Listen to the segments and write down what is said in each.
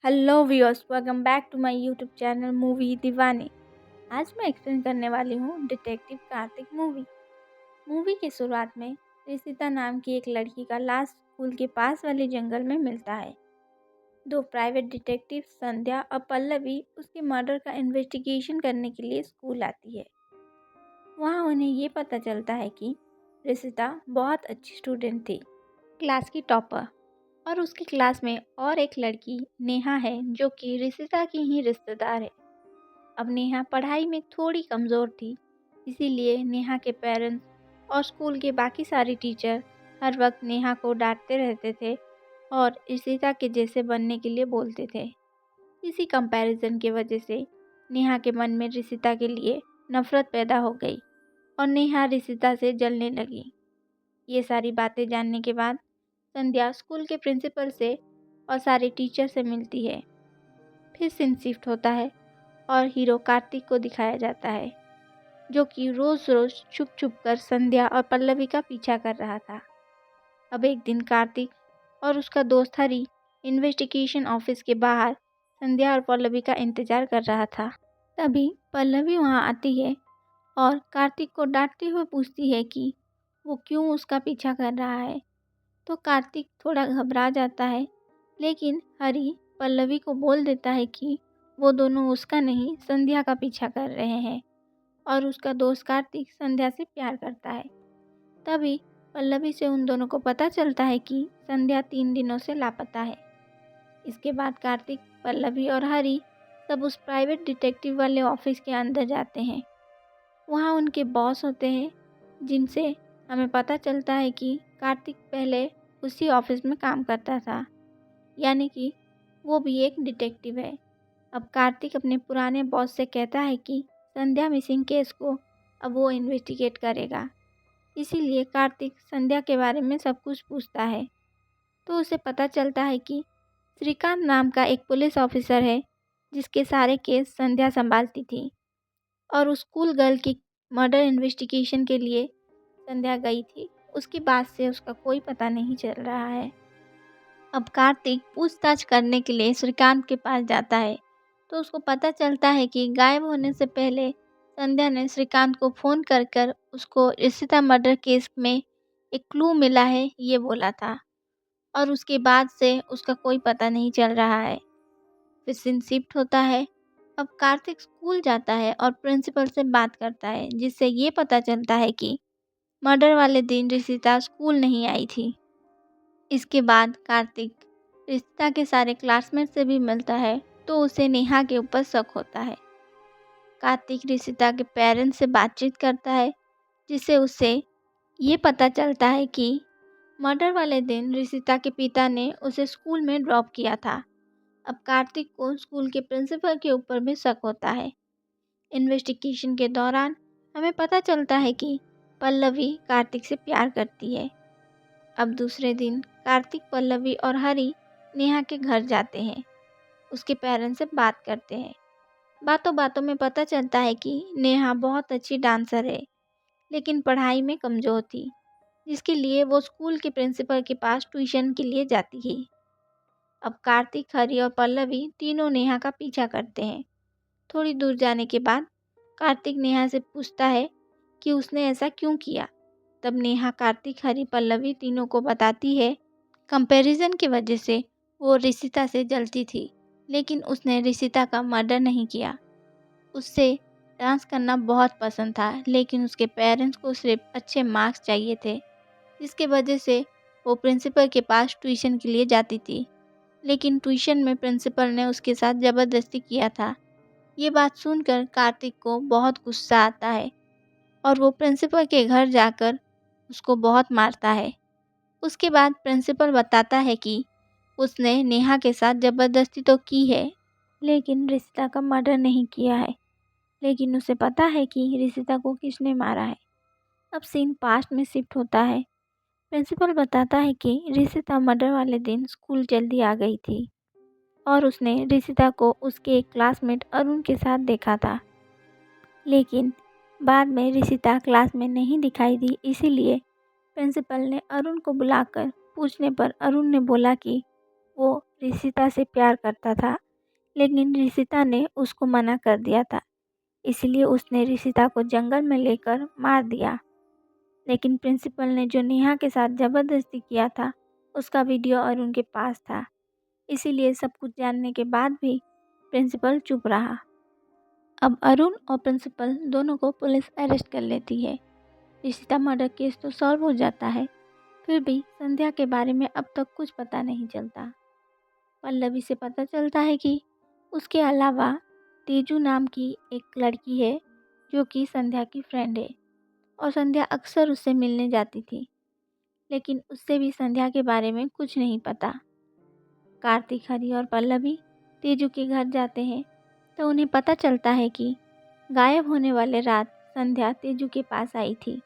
Hello viewers, welcome back to my YouTube channel movie Deewani. आज मैं explain करने वाली हूँ डिटेक्टिव कार्तिक मूवी। मूवी की शुरुआत में रिशिता नाम की एक लड़की का लाश स्कूल के पास वाले जंगल में मिलता है। दो प्राइवेट डिटेक्टिव संध्या और पल्लवी उसके मर्डर का इन्वेस्टिगेशन करने के लिए स्कूल आती है। वहाँ उन्हें ये पता चलता है कि रिशिता बहुत अच्छी स्टूडेंट थी, क्लास की टॉपर, और उसकी क्लास में और एक लड़की नेहा है जो कि रिशिता की ही रिश्तेदार है। अब नेहा पढ़ाई में थोड़ी कमज़ोर थी, इसीलिए नेहा के पेरेंट्स और स्कूल के बाकी सारे टीचर हर वक्त नेहा को डांटते रहते थे और रिशिता के जैसे बनने के लिए बोलते थे। इसी कंपैरिजन की वजह से नेहा के मन में रिशिता के लिए नफरत पैदा हो गई और नेहा रिशिता से जलने लगी। ये सारी बातें जानने के बाद संध्या स्कूल के प्रिंसिपल से और सारे टीचर से मिलती है। फिर सीन शिफ्ट होता है और हीरो कार्तिक को दिखाया जाता है, जो कि रोज़ रोज़ छुप छुप कर संध्या और पल्लवी का पीछा कर रहा था। अब एक दिन कार्तिक और उसका दोस्त हरी इन्वेस्टिगेशन ऑफिस के बाहर संध्या और पल्लवी का इंतजार कर रहा था। तभी पल्लवी वहाँ आती है और कार्तिक को डांटते हुए पूछती है कि वो क्यों उसका पीछा कर रहा है। तो कार्तिक थोड़ा घबरा जाता है, लेकिन हरी पल्लवी को बोल देता है कि वो दोनों उसका नहीं संध्या का पीछा कर रहे हैं और उसका दोस्त कार्तिक संध्या से प्यार करता है। तभी पल्लवी से उन दोनों को पता चलता है कि संध्या 3 दिनों से लापता है। इसके बाद कार्तिक, पल्लवी और हरी सब उस प्राइवेट डिटेक्टिव वाले ऑफिस के अंदर जाते हैं। वहाँ उनके बॉस होते हैं, जिनसे हमें पता चलता है कि कार्तिक पहले उसी ऑफिस में काम करता था, यानी कि वो भी एक डिटेक्टिव है। अब कार्तिक अपने पुराने बॉस से कहता है कि संध्या मिसिंग केस को अब वो इन्वेस्टिगेट करेगा। इसीलिए कार्तिक संध्या के बारे में सब कुछ पूछता है, तो उसे पता चलता है कि श्रीकांत नाम का एक पुलिस ऑफिसर है जिसके सारे केस संध्या संभालती थी और उस स्कूल गर्ल की मर्डर इन्वेस्टिगेशन के लिए संध्या गई थी। उसके बाद से उसका कोई पता नहीं चल रहा है। अब कार्तिक पूछताछ करने के लिए श्रीकांत के पास जाता है, तो उसको पता चलता है कि गायब होने से पहले संध्या ने श्रीकांत को फ़ोन कर कर उसको रिशिता मर्डर केस में एक क्लू मिला है ये बोला था, और उसके बाद से उसका कोई पता नहीं चल रहा है। फिर सीन शिफ्ट होता है। अब कार्तिक स्कूल जाता है और प्रिंसिपल से बात करता है, जिससे ये पता चलता है कि मर्डर वाले दिन रिशिता स्कूल नहीं आई थी। इसके बाद कार्तिक रिशिता के सारे क्लासमेट से भी मिलता है, तो उसे नेहा के ऊपर शक होता है। कार्तिक रिशिता के पेरेंट्स से बातचीत करता है, जिससे उसे ये पता चलता है कि मर्डर वाले दिन रिशिता के पिता ने उसे स्कूल में ड्रॉप किया था। अब कार्तिक को स्कूल के प्रिंसिपल के ऊपर भी शक होता है। इन्वेस्टिगेशन के दौरान हमें पता चलता है कि पल्लवी कार्तिक से प्यार करती है। अब दूसरे दिन कार्तिक, पल्लवी और हरी नेहा के घर जाते हैं, उसके पेरेंट्स से बात करते हैं। बातों बातों में पता चलता है कि नेहा बहुत अच्छी डांसर है, लेकिन पढ़ाई में कमज़ोर थी, जिसके लिए वो स्कूल के प्रिंसिपल के पास ट्यूशन के लिए जाती है। अब कार्तिक, हरी और पल्लवी तीनों नेहा का पीछा करते हैं। थोड़ी दूर जाने के बाद कार्तिक नेहा से पूछता है कि उसने ऐसा क्यों किया। तब नेहा कार्तिक, हरी, पल्लवी तीनों को बताती है कंपैरिजन की वजह से वो रिशिता से जलती थी, लेकिन उसने रिशिता का मर्डर नहीं किया। उससे डांस करना बहुत पसंद था, लेकिन उसके पेरेंट्स को सिर्फ अच्छे मार्क्स चाहिए थे, जिसके वजह से वो प्रिंसिपल के पास ट्यूशन के लिए जाती थी, लेकिन ट्यूशन में प्रिंसिपल ने उसके साथ ज़बरदस्ती किया था। ये बात सुनकर कार्तिक को बहुत गुस्सा आता है और वो प्रिंसिपल के घर जाकर उसको बहुत मारता है। उसके बाद प्रिंसिपल बताता है कि उसने नेहा के साथ ज़बरदस्ती तो की है, लेकिन रिशिता का मर्डर नहीं किया है। लेकिन उसे पता है कि रिशिता को किसने मारा है। अब सीन पास्ट में शिफ्ट होता है। प्रिंसिपल बताता है कि रिशिता मर्डर वाले दिन स्कूल जल्दी आ गई थी और उसने रिशिता को उसके एक क्लासमेट अरुण के साथ देखा था, लेकिन बाद में रिशिता क्लास में नहीं दिखाई दी। इसीलिए प्रिंसिपल ने अरुण को बुलाकर पूछने पर अरुण ने बोला कि वो ऋषिता से प्यार करता था, लेकिन ऋषिता ने उसको मना कर दिया था। इसलिए उसने ऋषिता को जंगल में लेकर मार दिया। लेकिन प्रिंसिपल ने जो नेहा के साथ ज़बरदस्ती किया था, उसका वीडियो अरुण के पास था। इसीलिए सब कुछ जानने के बाद भी प्रिंसिपल चुप रहा। अब अरुण और प्रिंसिपल दोनों को पुलिस अरेस्ट कर लेती है। ऋषिता मर्डर केस तो सॉल्व हो जाता है, फिर भी संध्या के बारे में अब तक कुछ पता नहीं चलता। पल्लवी से पता चलता है कि उसके अलावा तेजू नाम की एक लड़की है जो कि संध्या की फ्रेंड है और संध्या अक्सर उससे मिलने जाती थी, लेकिन उससे भी संध्या के बारे में कुछ नहीं पता। कार्तिक, हरी और पल्लवी तेजू के घर जाते हैं तो उन्हें पता चलता है कि गायब होने वाले रात संध्या तेजू के पास आई थी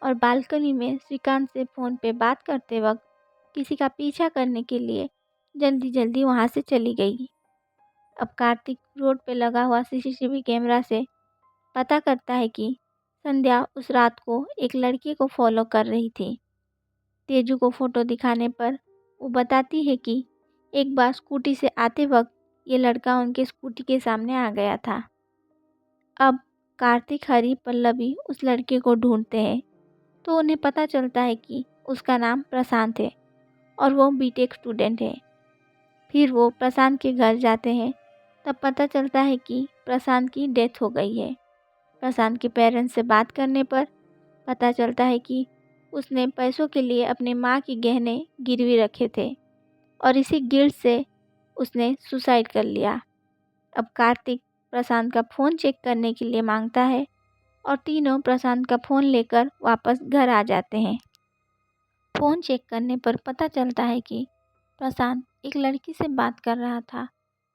और बालकनी में श्रीकांत से फ़ोन पे बात करते वक्त किसी का पीछा करने के लिए जल्दी जल्दी वहाँ से चली गई। अब कार्तिक रोड पे लगा हुआ सीसीटीवी कैमरा से पता करता है कि संध्या उस रात को एक लड़के को फॉलो कर रही थी। तेजू को फ़ोटो दिखाने पर वो बताती है कि एक बार स्कूटी से आते वक्त ये लड़का उनके स्कूटी के सामने आ गया था। अब कार्तिक, हरी, पल्लवी उस लड़के को ढूंढते हैं तो उन्हें पता चलता है कि उसका नाम प्रशांत है और वो बीटेक स्टूडेंट है। फिर वो प्रशांत के घर जाते हैं, तब पता चलता है कि प्रशांत की डेथ हो गई है। प्रशांत के पेरेंट्स से बात करने पर पता चलता है कि उसने पैसों के लिए अपने माँ के गहने गिरवी रखे थे और इसी गिल्ट से उसने सुसाइड कर लिया। अब कार्तिक प्रशांत का फ़ोन चेक करने के लिए मांगता है और तीनों प्रशांत का फ़ोन लेकर वापस घर आ जाते हैं। फ़ोन चेक करने पर पता चलता है कि प्रशांत एक लड़की से बात कर रहा था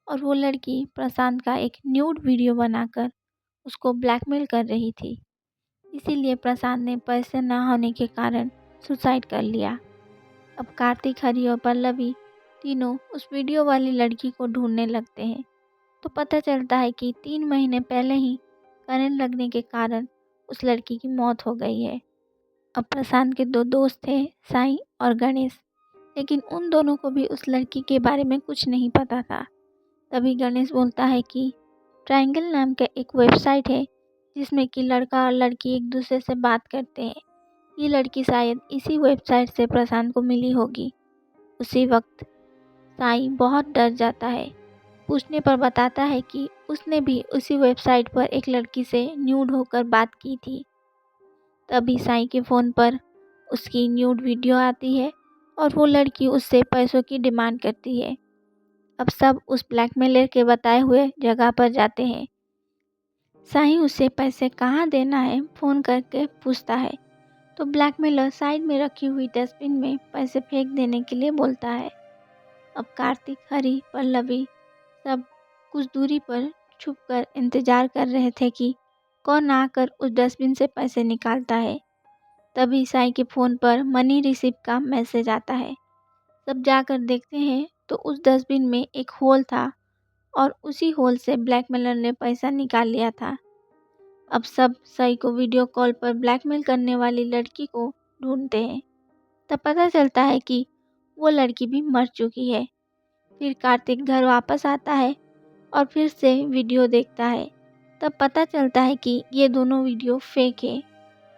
और वो लड़की प्रशांत का एक न्यूड वीडियो बनाकर उसको ब्लैकमेल कर रही थी। इसीलिए प्रशांत ने पैसे न होने के कारण सुसाइड कर लिया। अब कार्तिक, हरी और पल्लवी तीनों उस वीडियो वाली लड़की को ढूंढने लगते हैं तो पता चलता है कि 3 महीने पहले ही करंट लगने के कारण उस लड़की की मौत हो गई है। अब प्रशांत के 2 दोस्त थे, साईं और गणेश, लेकिन उन दोनों को भी उस लड़की के बारे में कुछ नहीं पता था। तभी गणेश बोलता है कि ट्रायंगल नाम का एक वेबसाइट है जिसमें कि लड़का और लड़की एक दूसरे से बात करते हैं। ये लड़की शायद इसी वेबसाइट से प्रशांत को मिली होगी। उसी वक्त साईं बहुत डर जाता है। पूछने पर बताता है कि उसने भी उसी वेबसाइट पर एक लड़की से न्यूड होकर बात की थी। तभी साईं के फ़ोन पर उसकी न्यूड वीडियो आती है और वो लड़की उससे पैसों की डिमांड करती है। अब सब उस ब्लैकमेलर के बताए हुए जगह पर जाते हैं। साईं उससे पैसे कहाँ देना है फ़ोन करके पूछता है तो ब्लैकमेलर साइड में रखी हुई डस्टबिन में पैसे फेंक देने के लिए बोलता है। अब कार्तिक, हरी, पल्लवी सब कुछ दूरी पर छुपकर इंतज़ार कर रहे थे कि कौन आकर उस डस्टबिन से पैसे निकालता है। तभी साईं के फ़ोन पर मनी रिसीप्ट का मैसेज आता है। सब जाकर देखते हैं तो उस डस्टबिन में एक होल था और उसी होल से ब्लैकमेलर ने पैसा निकाल लिया था। अब सब साईं को वीडियो कॉल पर ब्लैकमेल करने वाली लड़की को ढूंढते हैं। तब पता चलता है कि वो लड़की भी मर चुकी है। फिर कार्तिक घर वापस आता है और फिर से वीडियो देखता है। तब पता चलता है कि ये दोनों वीडियो फेक है।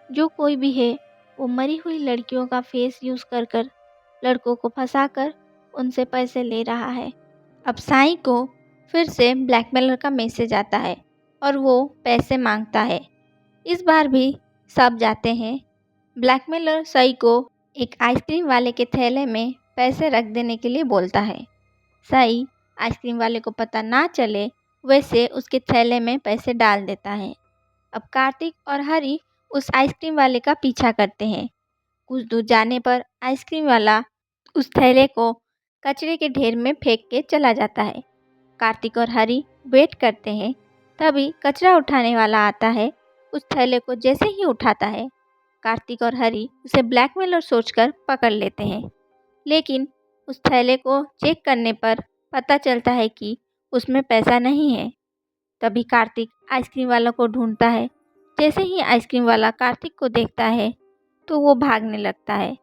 जो कोई भी है वो मरी हुई लड़कियों का फेस यूज़ कर लड़कों को फंसाकर उनसे पैसे ले रहा है। अब साईं को फिर से ब्लैकमेलर का मैसेज आता है और वो पैसे मांगता है। इस बार भी सब जाते हैं। ब्लैकमेलर साईं को एक आइसक्रीम वाले के थैले में पैसे रख देने के लिए बोलता है। साईं आइसक्रीम वाले को पता ना चले वैसे उसके थैले में पैसे डाल देता है। अब कार्तिक और हरी उस आइसक्रीम वाले का पीछा करते हैं। कुछ दूर जाने पर आइसक्रीम वाला उस थैले को कचरे के ढेर में फेंक के चला जाता है। कार्तिक और हरी वेट करते हैं। तभी कचरा उठाने वाला आता है। उस थैले को जैसे ही उठाता है, कार्तिक और हरी उसे ब्लैकमेलर सोचकर पकड़ लेते हैं। लेकिन उस थैले को चेक करने पर पता चलता है कि उसमें पैसा नहीं है। तभी कार्तिक आइसक्रीम वाला को ढूंढता है। जैसे ही आइसक्रीम वाला कार्तिक को देखता है तो वो भागने लगता है।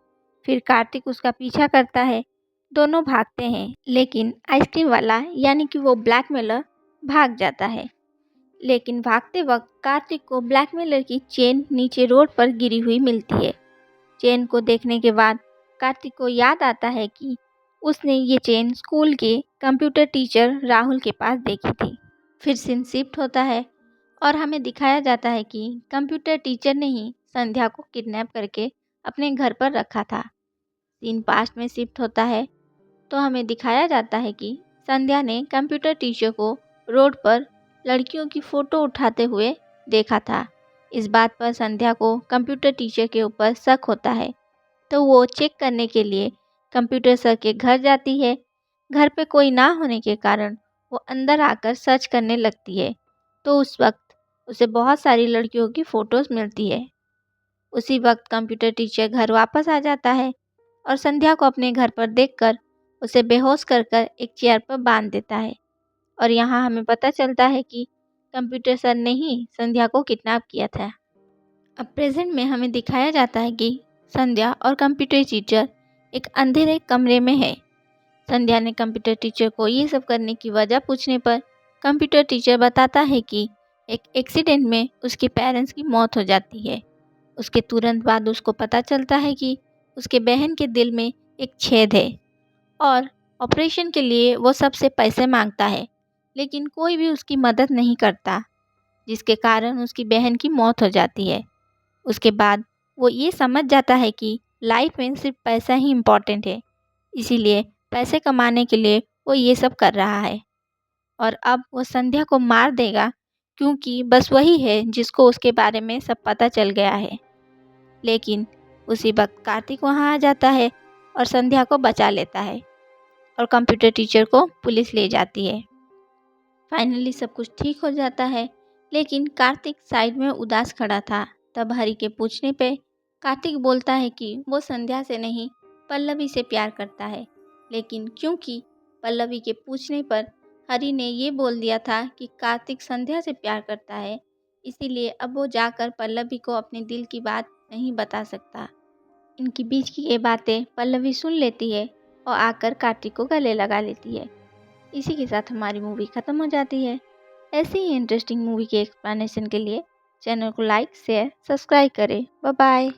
फिर कार्तिक उसका पीछा करता है दोनों भागते हैं, लेकिन आइसक्रीम वाला यानी कि वो ब्लैकमेलर भाग जाता है। लेकिन भागते वक्त कार्तिक को ब्लैकमेलर की चेन नीचे रोड पर गिरी हुई मिलती है। चेन को देखने के बाद कार्तिक को याद आता है कि उसने ये चेन स्कूल के कंप्यूटर टीचर राहुल के पास देखी थी। फिर सीन शिफ्ट होता है और हमें दिखाया जाता है कि कंप्यूटर टीचर ने ही संध्या को किडनैप करके अपने घर पर रखा था। सीन पास्ट में शिफ्ट होता है तो हमें दिखाया जाता है कि संध्या ने कंप्यूटर टीचर को रोड पर लड़कियों की फ़ोटो उठाते हुए देखा था। इस बात पर संध्या को कंप्यूटर टीचर के ऊपर शक होता है, तो वो चेक करने के लिए कंप्यूटर सर के घर जाती है। घर पे कोई ना होने के कारण वो अंदर आकर सर्च करने लगती है, तो उस वक्त उसे बहुत सारी लड़कियों की फ़ोटोज़ मिलती है। उसी वक्त कंप्यूटर टीचर घर वापस आ जाता है और संध्या को अपने घर पर देखकर उसे बेहोश कर कर एक चेयर पर बांध देता है। और यहाँ हमें पता चलता है कि कंप्यूटर सर ने ही संध्या को किडनैप किया था। अब प्रेजेंट में हमें दिखाया जाता है कि संध्या और कंप्यूटर टीचर एक अंधेरे कमरे में है। संध्या ने कंप्यूटर टीचर को ये सब करने की वजह पूछने पर कंप्यूटर टीचर बताता है कि एक एक्सीडेंट में उसके पेरेंट्स की मौत हो जाती है। उसके तुरंत बाद उसको पता चलता है कि उसके बहन के दिल में एक छेद है और ऑपरेशन के लिए वो सबसे पैसे मांगता है, लेकिन कोई भी उसकी मदद नहीं करता, जिसके कारण उसकी बहन की मौत हो जाती है। उसके बाद वो ये समझ जाता है कि लाइफ में सिर्फ पैसा ही इम्पॉर्टेंट है, इसीलिए पैसे कमाने के लिए वो ये सब कर रहा है। और अब वो संध्या को मार देगा, क्योंकि बस वही है जिसको उसके बारे में सब पता चल गया है। लेकिन उसी वक्त कार्तिक वहाँ आ जाता है और संध्या को बचा लेता है और कंप्यूटर टीचर को पुलिस ले जाती है। फाइनली सब कुछ ठीक हो जाता है, लेकिन कार्तिक साइड में उदास खड़ा था। तब हरी के पूछने पे कार्तिक बोलता है कि वो संध्या से नहीं पल्लवी से प्यार करता है, लेकिन क्योंकि पल्लवी के पूछने पर हरी ने ये बोल दिया था कि कार्तिक संध्या से प्यार करता है, इसीलिए अब वो जाकर पल्लवी को अपने दिल की बात नहीं बता सकता। इनकी बीच की ये बातें पल्लवी सुन लेती है और आकर कार्तिक को गले लगा लेती है। इसी के साथ हमारी मूवी ख़त्म हो जाती है। ऐसी ही इंटरेस्टिंग मूवी के एक्सप्लेनेशन के लिए चैनल को लाइक शेयर सब्सक्राइब करें। Bye bye.